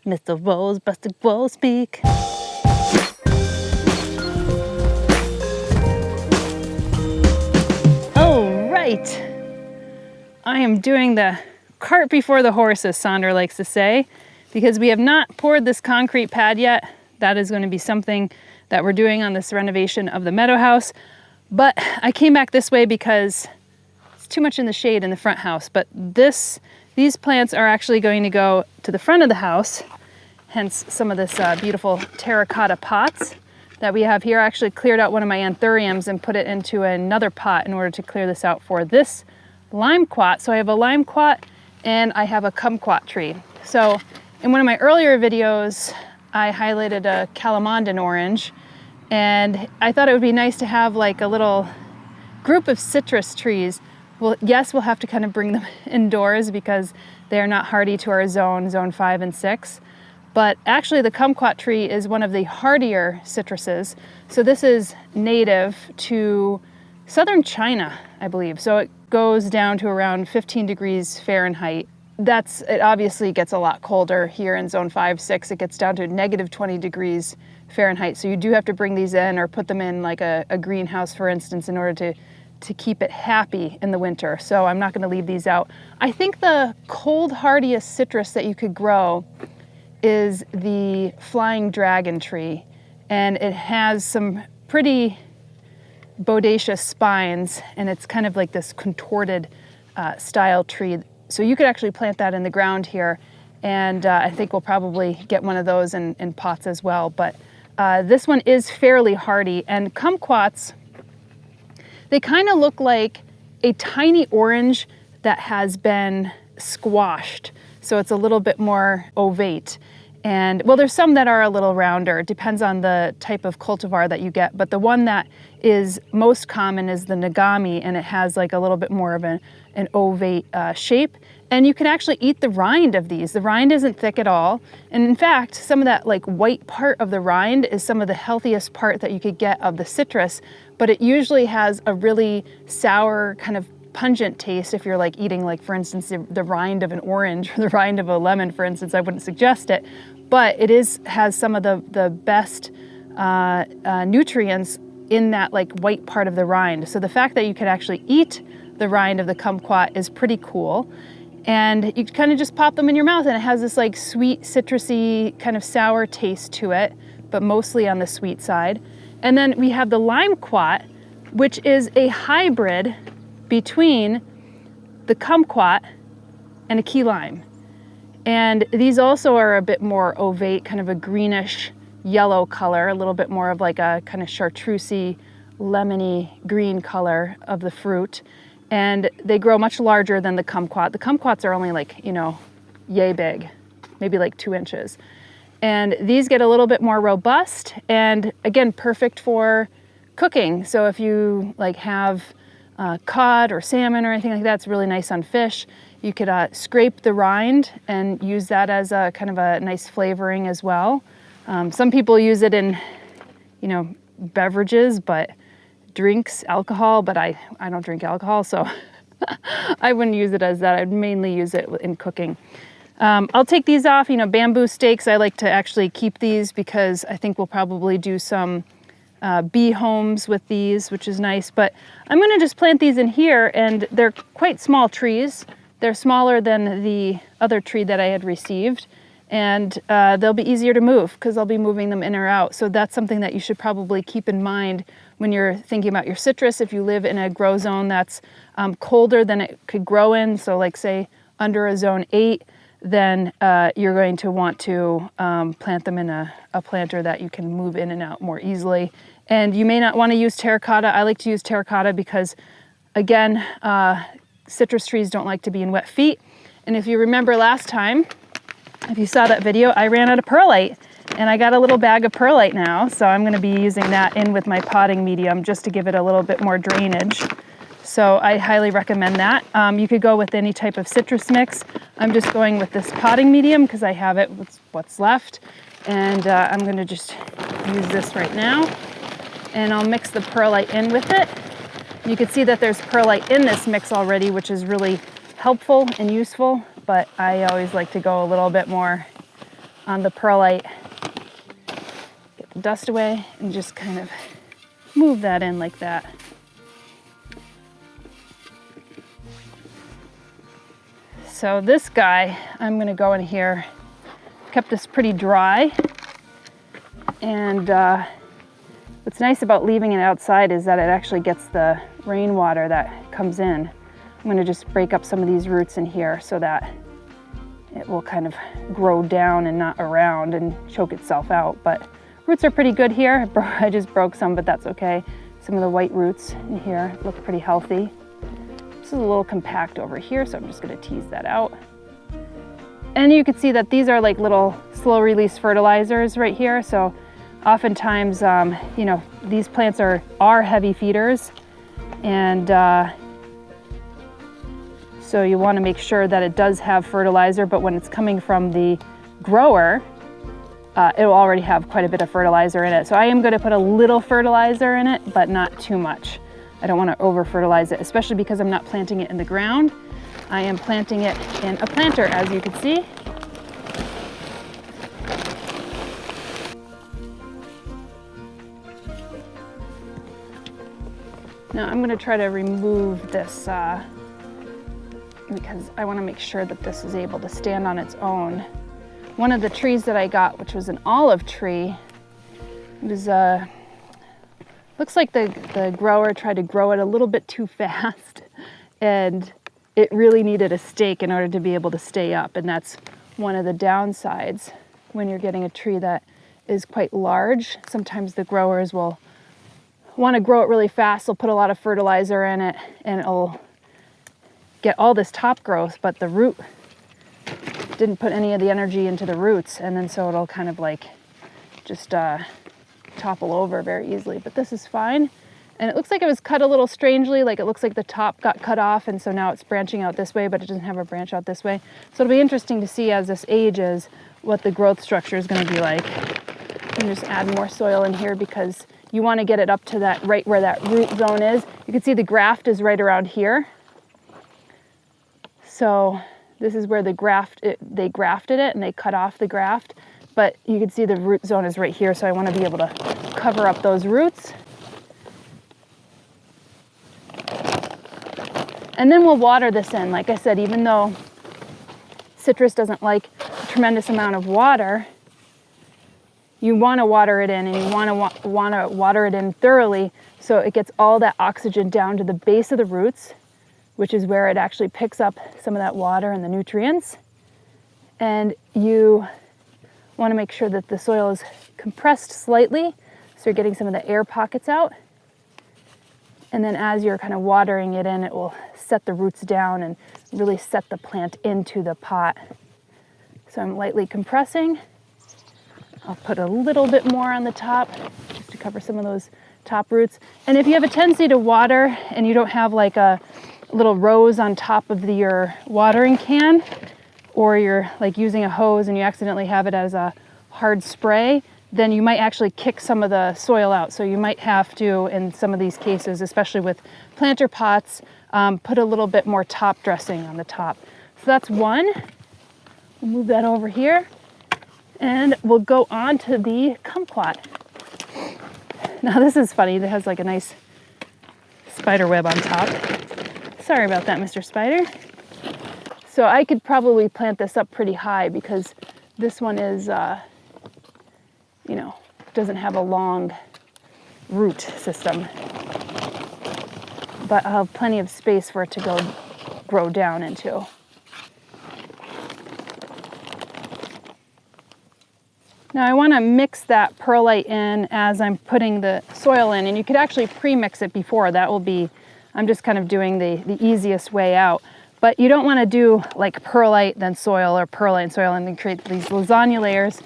Mr. Rose busted Rose speak. Oh, right. I am doing the cart before the horse, as Sandra likes to say, because we have not poured this concrete pad yet. That is going to be something that we're doing on this renovation of the meadow house. But I came back this way because it's too much in the shade in the front house. But these plants are actually going to go to the front of the house, hence some of this beautiful terracotta pots that we have here. I actually cleared out one of my anthuriums and put it into another pot in order to clear this out for this limequat. So I have a limequat and I have a kumquat tree. So in one of my earlier videos, I highlighted a calamandan orange, and I thought it would be nice to have like a little group of citrus trees. Well, yes, we'll have to kind of bring them indoors because they are not hardy to our zone 5 and 6. But actually the kumquat tree is one of the hardier citruses. So this is native to southern China, I believe. So it goes down to around 15 degrees Fahrenheit. It obviously gets a lot colder here in zone 5, 6. It gets down to negative 20 degrees Fahrenheit. So you do have to bring these in or put them in like a greenhouse, for instance, in order to keep it happy in the winter. So I'm not going to leave these out. I think the cold hardiest citrus that you could grow is the flying dragon tree. And it has some pretty bodacious spines, and it's kind of like this contorted style tree. So you could actually plant that in the ground here, and I think we'll probably get one of those in pots as well. But this one is fairly hardy, and kumquats, they kind of look like a tiny orange that has been squashed. So it's a little bit more ovate. And well, there's some that are a little rounder. It depends on the type of cultivar that you get. But the one that is most common is the Nagami, and it has like a little bit more of an ovate shape. And you can actually eat the rind of these. The rind isn't thick at all. And in fact, some of that like white part of the rind is some of the healthiest part that you could get of the citrus. But it usually has a really sour kind of pungent taste if you're like eating, like for instance, the rind of an orange or the rind of a lemon, for instance. I wouldn't suggest it, but it has some of the best nutrients in that like white part of the rind. So the fact that you can actually eat the rind of the kumquat is pretty cool. And you kind of just pop them in your mouth, and it has this like sweet, citrusy, kind of sour taste to it, but mostly on the sweet side. And then we have the limequat, which is a hybrid between the kumquat and a key lime. And these also are a bit more ovate, kind of a greenish yellow color, a little bit more of like a kind of chartreusey, lemony green color of the fruit. And they grow much larger than the kumquat. The kumquats are only like, yay big, maybe like 2 inches. And these get a little bit more robust, and again, perfect for cooking. So if you like have cod or salmon or anything like that, it's really nice on fish. You could scrape the rind and use that as a kind of a nice flavoring as well. Some people use it in, beverages, but drinks, alcohol, but I don't drink alcohol, so I wouldn't use it as that. I'd mainly use it in cooking. I'll take these off, bamboo stakes. I like to actually keep these because I think we'll probably do some bee homes with these, which is nice. But I'm going to just plant these in here, and they're quite small trees. They're smaller than the other tree that I had received, and they'll be easier to move because I'll be moving them in or out. So that's something that you should probably keep in mind when you're thinking about your citrus. If you live in a grow zone that's colder than it could grow in, so like say under a zone 8, then you're going to want to plant them in a planter that you can move in and out more easily. And you may not want to use terracotta. I like to use terracotta because, again, citrus trees don't like to be in wet feet. And if you remember last time, if you saw that video, I ran out of perlite, and I got a little bag of perlite now. So I'm going to be using that in with my potting medium just to give it a little bit more drainage. So I highly recommend that. You could go with any type of citrus mix. I'm just going with this potting medium because I have it with what's left. And I'm going to just use this right now. And I'll mix the perlite in with it. You can see that there's perlite in this mix already, which is really helpful and useful. But I always like to go a little bit more on the perlite. Get the dust away and just kind of move that in like that. So this guy, I'm gonna go in here, kept this pretty dry. And what's nice about leaving it outside is that it actually gets the rainwater that comes in. I'm gonna just break up some of these roots in here so that it will kind of grow down and not around and choke itself out. But roots are pretty good here. I just broke some, but that's okay. Some of the white roots in here look pretty healthy. This is a little compact over here, so I'm just gonna tease that out. And you can see that these are like little slow release fertilizers right here. So oftentimes, you know, these plants are heavy feeders. And so you wanna make sure that it does have fertilizer, but when it's coming from the grower, it will already have quite a bit of fertilizer in it. So I am gonna put a little fertilizer in it, but not too much. I don't want to over fertilize it, especially because I'm not planting it in the ground. I am planting it in a planter, as you can see. Now I'm going to try to remove this because I want to make sure that this is able to stand on its own. One of the trees that I got, which was an olive tree, was looks like the grower tried to grow it a little bit too fast, and it really needed a stake in order to be able to stay up. And that's one of the downsides when you're getting a tree that is quite large. Sometimes the growers will want to grow it really fast. They'll put a lot of fertilizer in it and it'll get all this top growth, but the root didn't put any of the energy into the roots. And then so it'll kind of like just topple over very easily, but this is fine. And it looks like it was cut a little strangely, like it looks like the top got cut off, and so now it's branching out this way, but it doesn't have a branch out this way. So it'll be interesting to see as this ages what the growth structure is going to be like. And just add more soil in here because you want to get it up to that right where that root zone is. You can see the graft is right around here. So this is where they grafted it and they cut off the graft. But you can see the root zone is right here, so I want to be able to cover up those roots. And then we'll water this in. Like I said, even though citrus doesn't like a tremendous amount of water, you want to water it in, and you want to water it in thoroughly so it gets all that oxygen down to the base of the roots, which is where it actually picks up some of that water and the nutrients. And you want to make sure that the soil is compressed slightly so you're getting some of the air pockets out. And then as you're kind of watering it in, it will set the roots down and really set the plant into the pot. So I'm lightly compressing. I'll put a little bit more on the top just to cover some of those top roots. And if you have a tendency to water and you don't have like a little rose on top of your watering can, or you're like using a hose and you accidentally have it as a hard spray, then you might actually kick some of the soil out. So you might have to, in some of these cases, especially with planter pots, put a little bit more top dressing on the top. So that's one. We'll move that over here and we'll go on to the kumquat. Now this is funny, it has like a nice spider web on top. Sorry about that, Mr. Spider. So I could probably plant this up pretty high because this one is, you know, doesn't have a long root system. But I'll have plenty of space for it to grow down into. Now I want to mix that perlite in as I'm putting the soil in, and you could actually pre-mix it before. That will be, I'm just kind of doing the easiest way out. But you don't want to do like perlite, then soil, or perlite and soil, and then create these lasagna layers.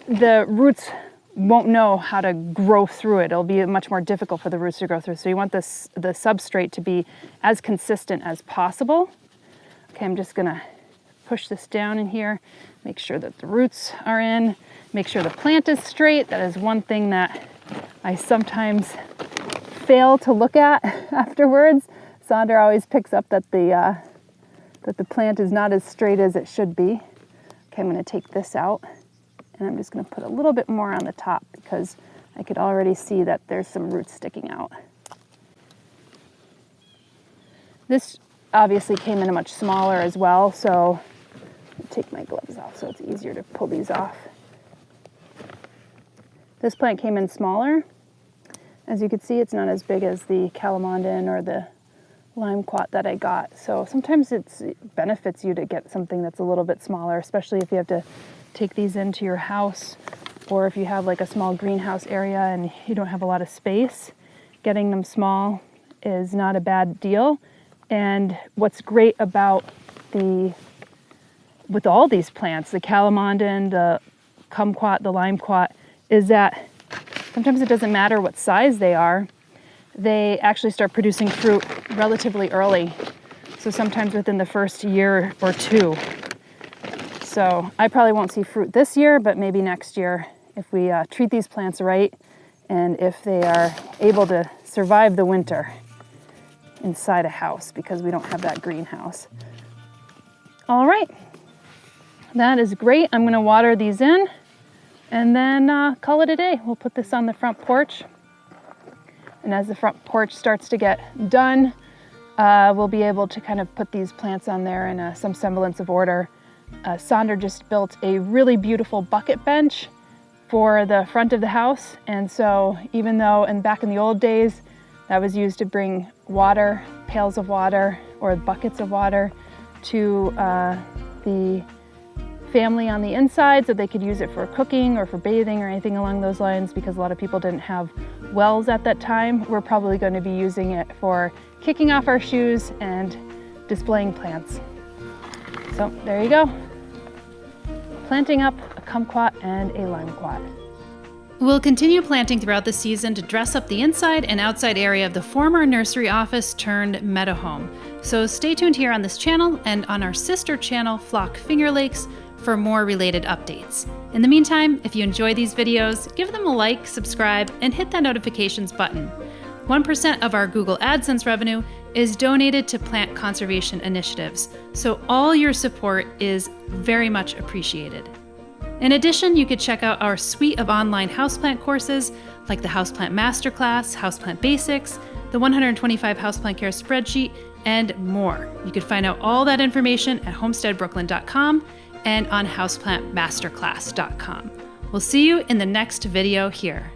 The roots won't know how to grow through it. It'll be much more difficult for the roots to grow through. So you want the substrate to be as consistent as possible. Okay, I'm just gonna push this down in here, make sure that the roots are in, make sure the plant is straight. That is one thing that I sometimes fail to look at afterwards. Sandra always picks up that the plant is not as straight as it should be. Okay, I'm going to take this out, and I'm just going to put a little bit more on the top because I could already see that there's some roots sticking out. This obviously came in a much smaller as well, so I'll take my gloves off so it's easier to pull these off. This plant came in smaller. As you can see, it's not as big as the Calamondin or the Limequat that I got. So sometimes it benefits you to get something that's a little bit smaller, especially if you have to take these into your house, or if you have like a small greenhouse area and you don't have a lot of space. Getting them small is not a bad deal. And what's great about with all these plants, the Calamondin, the Kumquat, the Limequat, is that sometimes it doesn't matter what size they are. They actually start producing fruit relatively early. So sometimes within the first year or two. So I probably won't see fruit this year, but maybe next year if we treat these plants right and if they are able to survive the winter inside a house because we don't have that greenhouse. All right, that is great. I'm going to water these in and then call it a day. We'll put this on the front porch. And as the front porch starts to get done, we'll be able to kind of put these plants on there in some semblance of order. Sandra just built a really beautiful bucket bench for the front of the house. And so even though back in the old days, that was used to bring water, pails of water or buckets of water to the family on the inside so they could use it for cooking or for bathing or anything along those lines, because a lot of people didn't have wells at that time. We're probably going to be using it for kicking off our shoes and displaying plants. So there you go. Planting up a Kumquat and a Limequat. We'll continue planting throughout the season to dress up the inside and outside area of the former nursery office turned meadow home. So stay tuned here on this channel and on our sister channel, Flock Finger Lakes, for more related updates. In the meantime, if you enjoy these videos, give them a like, subscribe, and hit that notifications button. 1% of our Google AdSense revenue is donated to plant conservation initiatives, so all your support is very much appreciated. In addition, you could check out our suite of online houseplant courses like the Houseplant Masterclass, Houseplant Basics, the 125 Houseplant Care Spreadsheet, and more. You could find out all that information at homesteadbrooklyn.com and on houseplantmasterclass.com. We'll see you in the next video here.